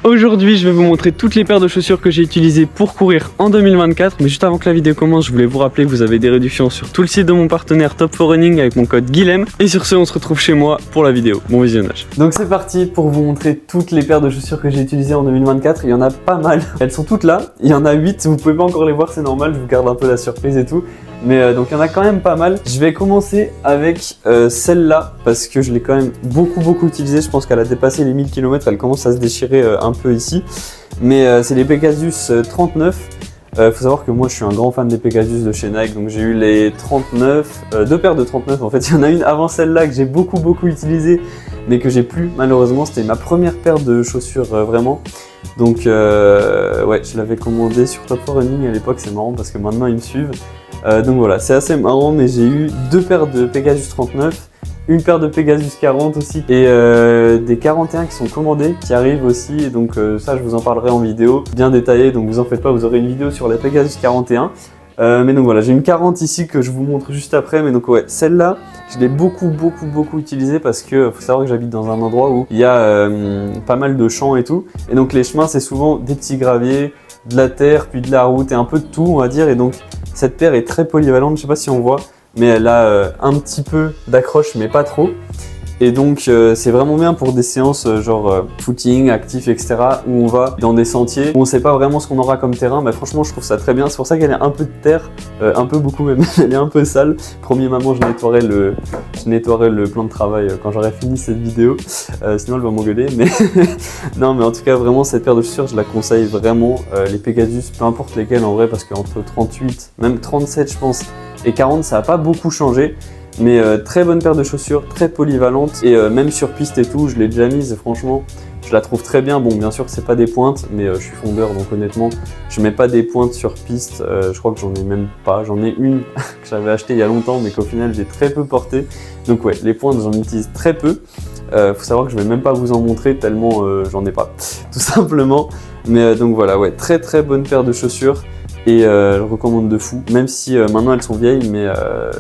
Aujourd'hui, je vais vous montrer toutes les paires de chaussures que j'ai utilisées pour courir en 2024. Mais juste avant que la vidéo commence, je voulais vous rappeler que vous avez des réductions sur tout le site de mon partenaire Top4Running avec mon code Guilhem. Et sur ce, on se retrouve chez moi pour la vidéo. Bon visionnage. Donc c'est parti pour vous montrer toutes les paires de chaussures que j'ai utilisées en 2024. Il y en a pas mal. Elles sont toutes là. Il y en a 8. Vous pouvez pas encore les voir, c'est normal. Je vous garde un peu la surprise et tout. Mais donc il y en a quand même pas mal. Je vais commencer avec celle-là parce que je l'ai quand même beaucoup utilisée. Je pense qu'elle a dépassé les 1000 km. Elle commence à se déchirer un peu ici. Mais c'est les Pegasus 39. Faut savoir que moi je suis un grand fan des Pegasus de chez Nike. Donc j'ai eu les 39, deux paires de 39 en fait. Il y en a une avant celle-là que j'ai beaucoup utilisée mais que j'ai plus malheureusement. C'était ma première paire de chaussures vraiment. Donc ouais, je l'avais commandé sur Top4Running à l'époque. C'est marrant parce que maintenant ils me suivent. Donc voilà, c'est assez marrant, mais j'ai eu deux paires de Pegasus 39, une paire de Pegasus 40 aussi, et des 41 qui sont commandés, qui arrivent aussi, et donc ça je vous en parlerai en vidéo, bien détaillé, donc vous en faites pas, vous aurez une vidéo sur la Pegasus 41. Mais donc voilà, j'ai une 40 ici que je vous montre juste après, mais donc ouais, celle-là, je l'ai beaucoup utilisée parce que faut savoir que j'habite dans un endroit où il y a pas mal de champs et tout, et donc les chemins c'est souvent des petits graviers, de la terre, puis de la route, et un peu de tout on va dire, et donc cette paire est très polyvalente, je sais pas si on voit, mais elle a un petit peu d'accroche, mais pas trop. Et donc c'est vraiment bien pour des séances genre footing, actif, etc. où on va dans des sentiers, où on sait pas vraiment ce qu'on aura comme terrain. Mais franchement je trouve ça très bien, c'est pour ça qu'elle a un peu de terre, un peu beaucoup même, elle est un peu sale. Premier maman, je nettoierai le plan de travail quand j'aurai fini cette vidéo, sinon elle va m'engueuler. Mais non, mais en tout cas vraiment cette paire de chaussures je la conseille vraiment, les Pegasus, peu importe lesquels en vrai, parce qu'entre 38, même 37 je pense, et 40 ça n'a pas beaucoup changé. Mais très bonne paire de chaussures, très polyvalente, et même sur piste et tout, je l'ai déjà mise et franchement je la trouve très bien. Bon, bien sûr que c'est pas des pointes, mais je suis fondeur donc honnêtement je mets pas des pointes sur piste, je crois que j'en ai même pas, j'en ai une que j'avais achetée il y a longtemps mais qu'au final j'ai très peu porté. Donc ouais, les pointes j'en utilise très peu, faut savoir que je vais même pas vous en montrer tellement j'en ai pas, tout simplement. Mais donc voilà, ouais, très bonne paire de chaussures. Et je recommande de fou, même si maintenant elles sont vieilles, mais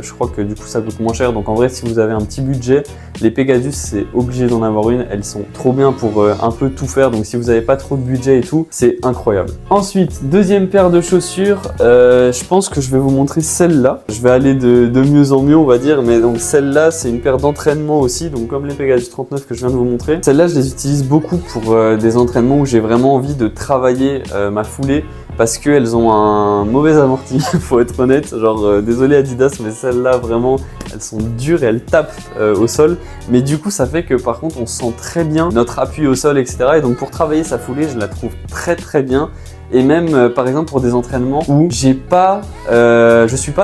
je crois que du coup ça coûte moins cher. Donc en vrai, si vous avez un petit budget, les Pegasus c'est obligé d'en avoir une. Elles sont trop bien pour un peu tout faire, donc si vous n'avez pas trop de budget et tout, c'est incroyable. Ensuite, deuxième paire de chaussures, je pense que je vais vous montrer celle-là. Je vais aller de mieux en mieux on va dire, mais donc celle-là c'est une paire d'entraînement aussi, donc comme les Pegasus 39 que je viens de vous montrer. Celle-là je les utilise beaucoup pour des entraînements où j'ai vraiment envie de travailler ma foulée, parce qu'elles ont un mauvais amorti, faut être honnête, genre désolé Adidas, mais celles-là vraiment, elles sont dures et elles tapent au sol, mais du coup ça fait que par contre on sent très bien notre appui au sol, etc. Et donc pour travailler sa foulée, je la trouve très bien. Et même par exemple pour des entraînements où je suis pas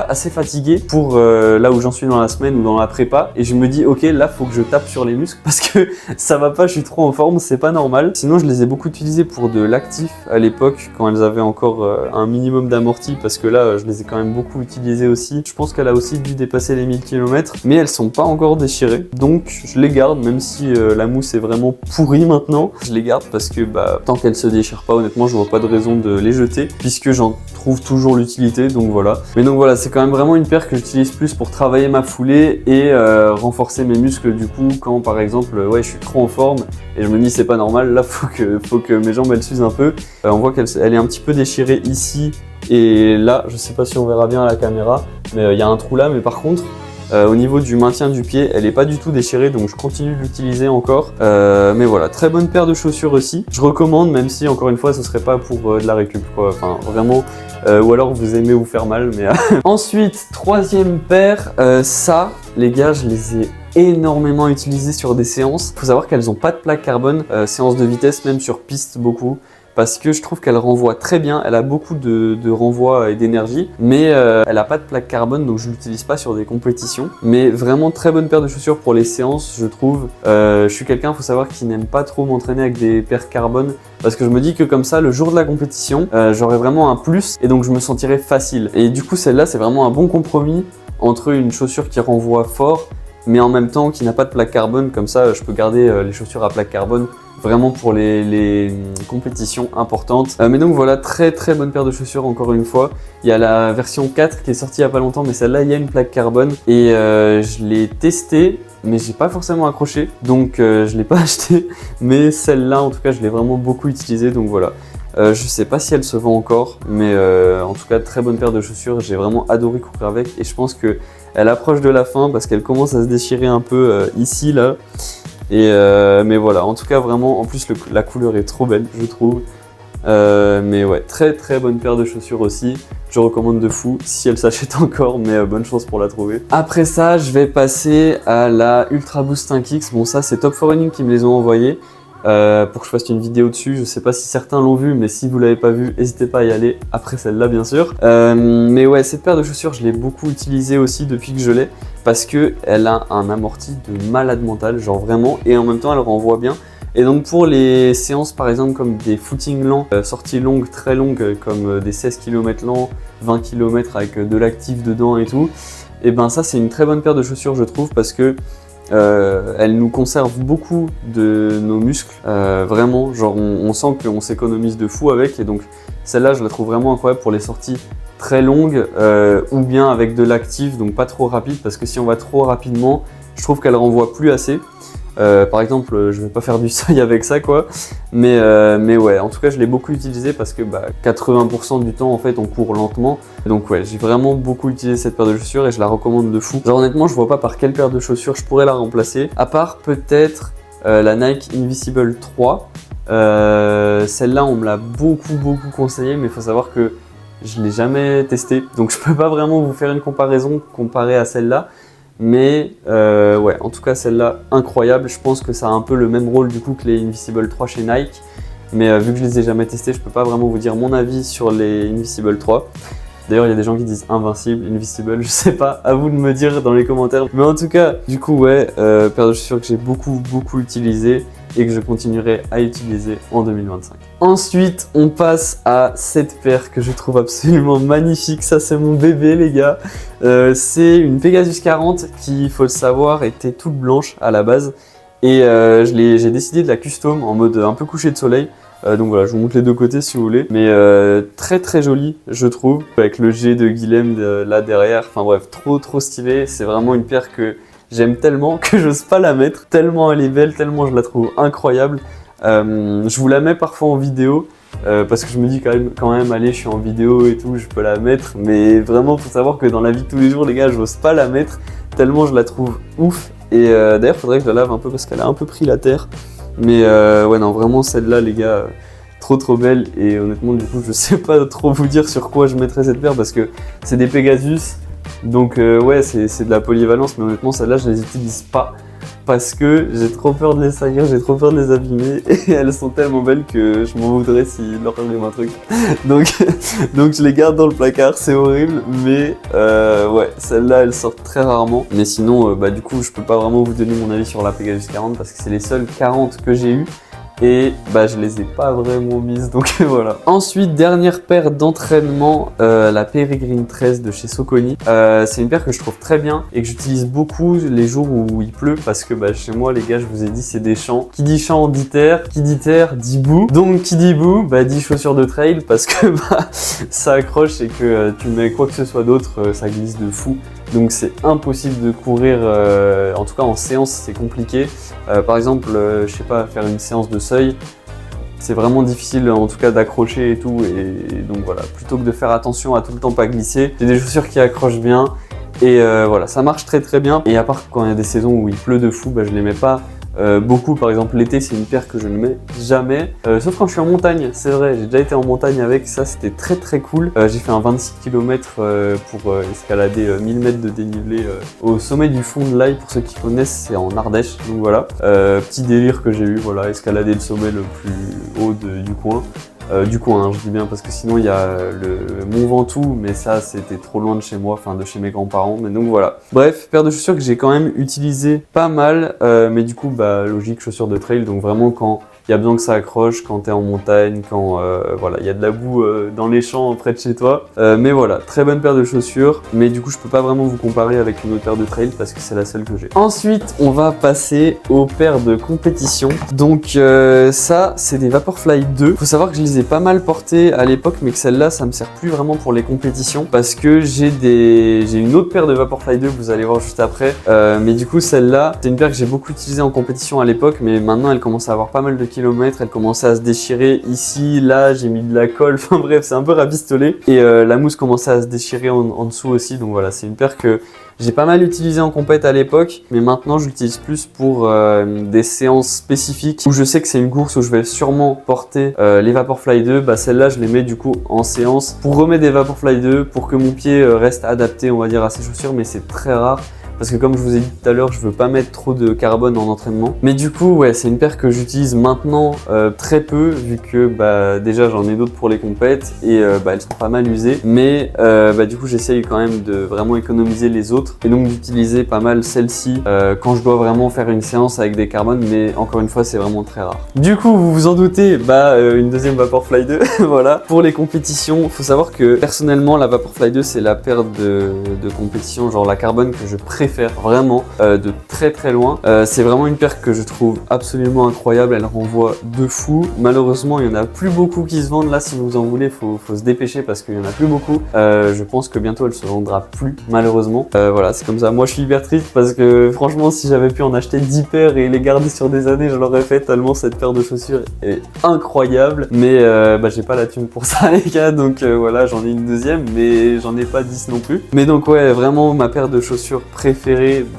assez fatigué pour là où j'en suis dans la semaine ou dans la prépa, et je me dis ok, là faut que je tape sur les muscles parce que ça va pas, je suis trop en forme, c'est pas normal. Sinon je les ai beaucoup utilisées pour de l'actif à l'époque quand elles avaient encore un minimum d'amorti, parce que là je les ai quand même beaucoup utilisées aussi. Je pense qu'elle a aussi dû dépasser les 1000 km, mais elles sont pas encore déchirées, donc je les garde même si la mousse est vraiment pourrie maintenant. Je les garde parce que tant qu'elles se déchirent pas, honnêtement je vois pas de raison de les jeter puisque j'en trouve toujours l'utilité, donc voilà. Mais donc voilà, c'est quand même vraiment une paire que j'utilise plus pour travailler ma foulée et renforcer mes muscles du coup quand par exemple ouais je suis trop en forme et je me dis c'est pas normal, là faut que mes jambes elles s'usent un peu. On voit qu'elle est un petit peu déchirée ici et là, je sais pas si on verra bien à la caméra, mais il y a un trou là, mais par contre au niveau du maintien du pied, elle est pas du tout déchirée, donc je continue de l'utiliser encore. Mais voilà, très bonne paire de chaussures aussi. Je recommande, même si encore une fois, ce serait pas pour de la récup, quoi. Enfin, vraiment, ou alors vous aimez vous faire mal. Mais ensuite, troisième paire, ça, les gars, je les ai énormément utilisées sur des séances. Faut savoir qu'elles ont pas de plaque carbone, séance de vitesse, même sur piste beaucoup. Parce que je trouve qu'elle renvoie très bien, elle a beaucoup de renvoi et d'énergie, mais elle n'a pas de plaque carbone, donc je ne l'utilise pas sur des compétitions. Mais vraiment très bonne paire de chaussures pour les séances, je trouve. Je suis quelqu'un, il faut savoir, qui n'aime pas trop m'entraîner avec des paires carbone, parce que je me dis que comme ça, le jour de la compétition, j'aurai vraiment un plus, et donc je me sentirai facile. Et du coup, celle-là, c'est vraiment un bon compromis entre une chaussure qui renvoie fort, mais en même temps qui n'a pas de plaque carbone. Comme ça, je peux garder les chaussures à plaque carbone vraiment pour les compétitions importantes. Mais donc voilà, très bonne paire de chaussures encore une fois. Il y a la version 4 qui est sortie il n'y a pas longtemps, mais celle-là, il y a une plaque carbone et je l'ai testée. mais j'ai pas forcément accroché, donc je l'ai pas acheté. Mais celle-là, en tout cas, je l'ai vraiment beaucoup utilisée, donc voilà. Je sais pas si elle se vend encore, mais en tout cas, très bonne paire de chaussures. J'ai vraiment adoré courir avec et je pense que elle approche de la fin parce qu'elle commence à se déchirer un peu ici, là. Et mais voilà, en tout cas, vraiment, en plus, la couleur est trop belle, je trouve. Mais ouais, très très bonne paire de chaussures aussi. Je recommande de fou si elle s'achète encore, mais bonne chance pour la trouver. Après ça, je vais passer à la Ultra Boost 5X. Bon, ça, c'est Top 4 Running qui me les ont envoyés. Pour que je fasse une vidéo dessus. Je sais pas si certains l'ont vu, mais si vous l'avez pas vu, n'hésitez pas à y aller après celle-là, bien sûr. Mais ouais, cette paire de chaussures, je l'ai beaucoup utilisée aussi depuis que je l'ai, parce que elle a un amorti de malade mental, genre vraiment, et en même temps, elle renvoie bien. Et donc pour les séances par exemple comme des footings lents, sorties longues, très longues, comme des 16 km lents, 20 km avec de l'actif dedans et tout, et ben ça c'est une très bonne paire de chaussures je trouve, parce que elle nous conserve beaucoup de nos muscles, vraiment, genre on sent qu'on s'économise de fou avec, et donc celle-là je la trouve vraiment incroyable pour les sorties très longues ou bien avec de l'actif, donc pas trop rapide, parce que si on va trop rapidement, je trouve qu'elle renvoie plus assez. Par exemple, je vais pas faire du seuil avec ça quoi, mais ouais, en tout cas je l'ai beaucoup utilisé parce que 80% du temps en fait on court lentement, donc ouais, j'ai vraiment beaucoup utilisé cette paire de chaussures et je la recommande de fou. Genre honnêtement je vois pas par quelle paire de chaussures je pourrais la remplacer, à part peut-être la Nike Invisible 3. Celle-là on me l'a beaucoup conseillé, mais il faut savoir que je l'ai jamais testé, donc je peux pas vraiment vous faire une comparaison comparée à celle-là. Mais ouais, en tout cas celle-là incroyable. Je pense que ça a un peu le même rôle du coup que les Invisible 3 chez Nike, mais vu que je les ai jamais testés, je peux pas vraiment vous dire mon avis sur les Invisible 3. D'ailleurs il y a des gens qui disent Invincible, Invisible, je sais pas, à vous de me dire dans les commentaires. Mais en tout cas, du coup ouais, paire de chaussures que j'ai beaucoup utilisé et que je continuerai à utiliser en 2025. Ensuite, on passe à cette paire que je trouve absolument magnifique. Ça, c'est mon bébé, les gars. C'est une Pegasus 40 qui, il faut le savoir, était toute blanche à la base. Et j'ai décidé de la custom en mode un peu coucher de soleil. Donc voilà, je vous montre les deux côtés si vous voulez. Mais très jolie, je trouve. Avec le G de Guilhem là derrière. Enfin bref, trop stylé. C'est vraiment une paire que j'aime tellement que j'ose pas la mettre, tellement elle est belle, tellement je la trouve incroyable. Je vous la mets parfois en vidéo, parce que je me dis quand même, allez, je suis en vidéo et tout, je peux la mettre. Mais vraiment, faut savoir que dans la vie de tous les jours, les gars, j'ose pas la mettre, tellement je la trouve ouf. Et d'ailleurs, faudrait que je la lave un peu parce qu'elle a un peu pris la terre. Mais ouais, non, vraiment, celle-là, les gars, trop belle. Et honnêtement, du coup, je sais pas trop vous dire sur quoi je mettrais cette paire, parce que c'est des Pegasus. Donc ouais, c'est de la polyvalence, mais honnêtement celles-là je les utilise pas parce que j'ai trop peur de les salir, j'ai trop peur de les abîmer, et elles sont tellement belles que je m'en voudrais s'il leur arrive un truc. Donc je les garde dans le placard, c'est horrible, mais ouais, celles-là elles sortent très rarement. Mais sinon du coup je peux pas vraiment vous donner mon avis sur la Pegasus 40 parce que c'est les seules 40 que j'ai eues. Et je les ai pas vraiment mises, donc voilà. Ensuite, dernière paire d'entraînement, la Peregrine 13 de chez Saucony. C'est une paire que je trouve très bien et que j'utilise beaucoup les jours où il pleut, parce que chez moi, les gars, je vous ai dit, c'est des champs. Qui dit champ dit terre, qui dit terre dit boue. Donc qui dit boue, dit chaussures de trail, parce que ça accroche et que tu mets quoi que ce soit d'autre, ça glisse de fou. Donc c'est impossible de courir, en tout cas en séance c'est compliqué. Par exemple, je sais pas, faire une séance de seuil, c'est vraiment difficile en tout cas d'accrocher et tout. Et donc voilà, plutôt que de faire attention à tout le temps pas glisser, j'ai des chaussures qui accrochent bien. Et voilà, ça marche très bien. Et à part quand il y a des saisons où il pleut de fou, je les mets pas beaucoup. Par exemple l'été, c'est une paire que je ne mets jamais, sauf quand je suis en montagne. C'est vrai, j'ai déjà été en montagne avec, ça c'était très cool. J'ai fait un 26 km pour escalader 1000 mètres de dénivelé au sommet du fond de l'Aille. Pour ceux qui connaissent, c'est en Ardèche, donc voilà. Petit délire que j'ai eu, voilà, escalader le sommet le plus haut du coin. Je dis bien, parce que sinon il y a le Mont Ventoux, mais ça c'était trop loin de chez moi, enfin de chez mes grands-parents, mais donc voilà. Bref, paire de chaussures que j'ai quand même utilisé pas mal, mais du coup logique, chaussures de trail, donc vraiment quand il y a besoin que ça accroche quand tu es en montagne, quand voilà, il y a de la boue dans les champs près de chez toi. Mais voilà, très bonne paire de chaussures, mais du coup je peux pas vraiment vous comparer avec une autre paire de trail parce que c'est la seule que j'ai. Ensuite, on va passer aux paires de compétition. Donc ça, c'est des Vaporfly 2. Faut savoir que je les ai pas mal portées à l'époque, mais que celle-là, ça me sert plus vraiment pour les compétitions parce que j'ai une autre paire de Vaporfly 2, vous allez voir juste après. Mais du coup, celle-là, c'est une paire que j'ai beaucoup utilisée en compétition à l'époque, mais maintenant, elle commence à avoir pas mal de kilomètres. Elle commençait à se déchirer ici, là, j'ai mis de la colle. Enfin bref, c'est un peu rafistolé. Et la mousse commençait à se déchirer en dessous aussi. Donc voilà, c'est une paire que j'ai pas mal utilisé en compète à l'époque, mais maintenant je l'utilise plus pour des séances spécifiques où je sais que c'est une course où je vais sûrement porter les Vaporfly 2. Bah celle-là je les mets du coup en séance pour remettre des Vaporfly 2 pour que mon pied reste adapté, on va dire, à ces chaussures, mais c'est très rare. Parce que comme je vous ai dit tout à l'heure, je veux pas mettre trop de carbone en entraînement. Mais du coup, ouais, c'est une paire que j'utilise maintenant très peu, vu que bah, déjà j'en ai d'autres pour les compètes et bah, elles sont pas mal usées. Mais bah, du coup, j'essaye quand même de vraiment économiser les autres et donc d'utiliser pas mal celle-ci quand je dois vraiment faire une séance avec des carbones. Mais encore une fois, c'est vraiment très rare. Du coup, vous vous en doutez, bah, une deuxième Vaporfly 2, voilà. Pour les compétitions, faut savoir que personnellement, la Vaporfly 2, c'est la paire de compétition, genre la carbone que je préfère vraiment de très très loin. C'est vraiment une paire que je trouve absolument incroyable, elle renvoie de fou. Malheureusement, il y en a plus beaucoup qui se vendent là. Si vous en voulez, faut se dépêcher parce qu'il y en a plus beaucoup. Je pense que bientôt elle se vendra plus, malheureusement. Voilà, c'est comme ça. Moi, je suis hyper triste parce que franchement, si j'avais pu en acheter 10 paires et les garder sur des années, je l'aurais fait tellement cette paire de chaussures est incroyable. Mais bah, j'ai pas la thune pour ça, les gars. Donc voilà, j'en ai une deuxième, mais j'en ai pas 10 non plus. Mais donc ouais, vraiment ma paire de chaussures préférée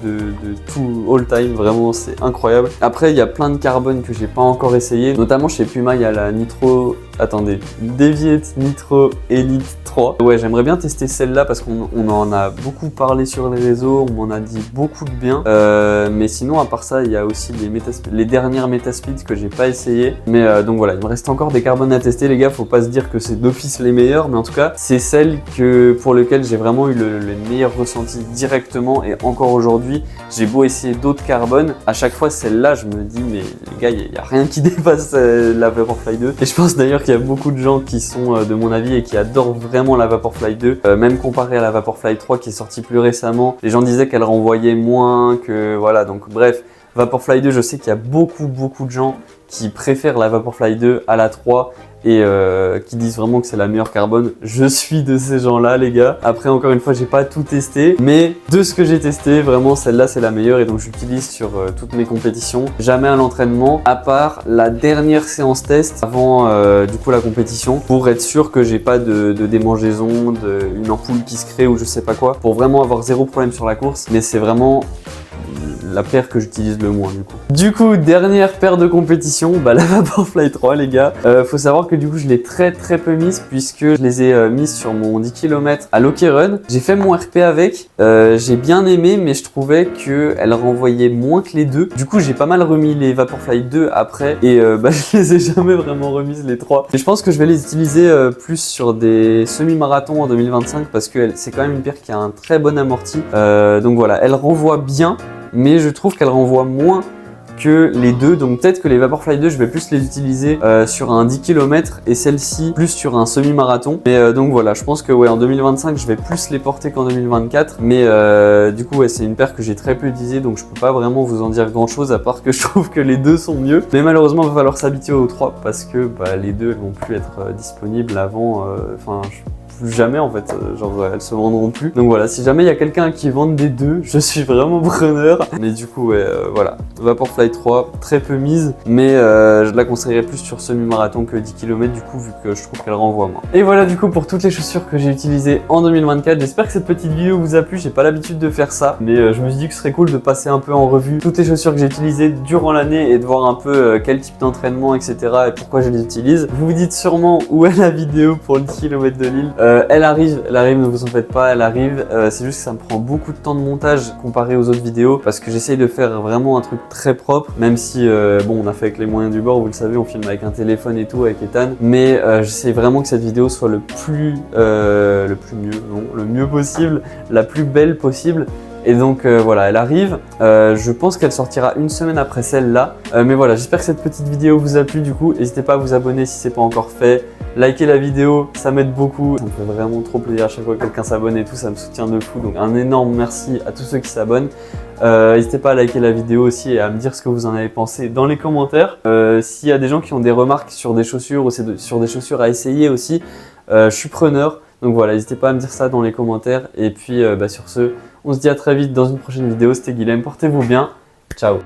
de tout all time, vraiment c'est incroyable. Après il y a plein de carbone que j'ai pas encore essayé, notamment chez Puma il y a la Nitro, attendez, Deviate Nitro Elite 3. Ouais, j'aimerais bien tester celle-là parce qu'on en a beaucoup parlé sur les réseaux, on m'en a dit beaucoup de bien. Mais sinon à part ça il y a aussi les dernières Metaspeed que j'ai pas essayé. Mais donc voilà, il me reste encore des carbones à tester, les gars. Faut pas se dire que c'est d'office les meilleurs, mais en tout cas c'est celles pour lesquelles j'ai vraiment eu les meilleurs ressentis directement. Et encore aujourd'hui, j'ai beau essayer d'autres carbones, à chaque fois celle-là je me dis mais les gars, il n'y a rien qui dépasse la Vaporfly 2. Et je pense d'ailleurs qu'il y a beaucoup de gens qui sont de mon avis et qui adorent vraiment la Vaporfly 2, même comparé à la Vaporfly 3 qui est sortie plus récemment. Les gens disaient qu'elle renvoyait moins, que voilà, donc bref, Vaporfly 2, je sais qu'il y a beaucoup de gens qui préfèrent la Vaporfly 2 à la 3 et qui disent vraiment que c'est la meilleure carbone. Je suis de ces gens-là, les gars. Après, encore une fois, j'ai pas tout testé, mais de ce que j'ai testé, vraiment celle-là c'est la meilleure et donc j'utilise sur toutes mes compétitions. Jamais à l'entraînement, à part la dernière séance test avant du coup la compétition, pour être sûr que j'ai pas de démangeaison, une ampoule qui se crée ou je sais pas quoi, pour vraiment avoir zéro problème sur la course. Mais c'est vraiment la paire que j'utilise le moins du coup. Du coup, dernière paire de compétition, bah la Vaporfly 3, les gars. Faut savoir que du coup je l'ai très peu mise puisque je les ai mises sur mon 10 km à Loki Run. J'ai fait mon RP avec, j'ai bien aimé, mais je trouvais qu'elle renvoyait moins que les deux. Du coup j'ai pas mal remis les Vaporfly 2 après et bah je les ai jamais vraiment remises les 3. Et je pense que je vais les utiliser plus sur des semi-marathons en 2025 parce que c'est quand même une paire qui a un très bon amorti. Donc voilà, elle renvoie bien, mais je trouve qu'elle renvoie moins que les deux, donc peut-être que les Vaporfly 2 je vais plus les utiliser sur un 10 km et celle-ci plus sur un semi-marathon. Mais donc voilà, je pense que ouais, en 2025 je vais plus les porter qu'en 2024, mais du coup ouais, c'est une paire que j'ai très peu utilisée, donc je peux pas vraiment vous en dire grand chose à part que je trouve que les deux sont mieux. Mais malheureusement il va falloir s'habituer aux 3 parce que bah, les deux elles vont plus être disponibles avant, enfin plus jamais en fait, genre elles se vendront plus. Donc voilà, si jamais il y a quelqu'un qui vend des deux, je suis vraiment preneur. Mais du coup ouais, voilà, Vaporfly 3 très peu mise, mais je la conseillerais plus sur semi-marathon que 10 km du coup, vu que je trouve qu'elle renvoie moins. Et voilà du coup pour toutes les chaussures que j'ai utilisées en 2024. J'espère que cette petite vidéo vous a plu. J'ai pas l'habitude de faire ça, mais je me suis dit que ce serait cool de passer un peu en revue toutes les chaussures que j'ai utilisées durant l'année et de voir un peu quel type d'entraînement etc et pourquoi je les utilise. Vous vous dites sûrement où est la vidéo pour le 10 km de Lille. Elle arrive, ne vous en faites pas, elle arrive. C'est juste que ça me prend beaucoup de temps de montage comparé aux autres vidéos parce que j'essaye de faire vraiment un truc très propre, même si bon, on a fait avec les moyens du bord, vous le savez, on filme avec un téléphone et tout avec Ethan, mais j'essaie vraiment que cette vidéo soit le mieux possible, la plus belle possible. Et donc voilà, elle arrive. Je pense qu'elle sortira une semaine après celle-là. Mais voilà, j'espère que cette petite vidéo vous a plu du coup. N'hésitez pas à vous abonner si ce n'est pas encore fait. Likez la vidéo, ça m'aide beaucoup. Ça me fait vraiment trop plaisir à chaque fois que quelqu'un s'abonne et tout, ça me soutient de fou. Donc un énorme merci à tous ceux qui s'abonnent. N'hésitez pas à liker la vidéo aussi et à me dire ce que vous en avez pensé dans les commentaires. S'il y a des gens qui ont des remarques sur des chaussures ou sur des chaussures à essayer aussi, je suis preneur. Donc voilà, n'hésitez pas à me dire ça dans les commentaires. Et puis sur ce, on se dit à très vite dans une prochaine vidéo. C'était Guilhem, portez-vous bien. Ciao.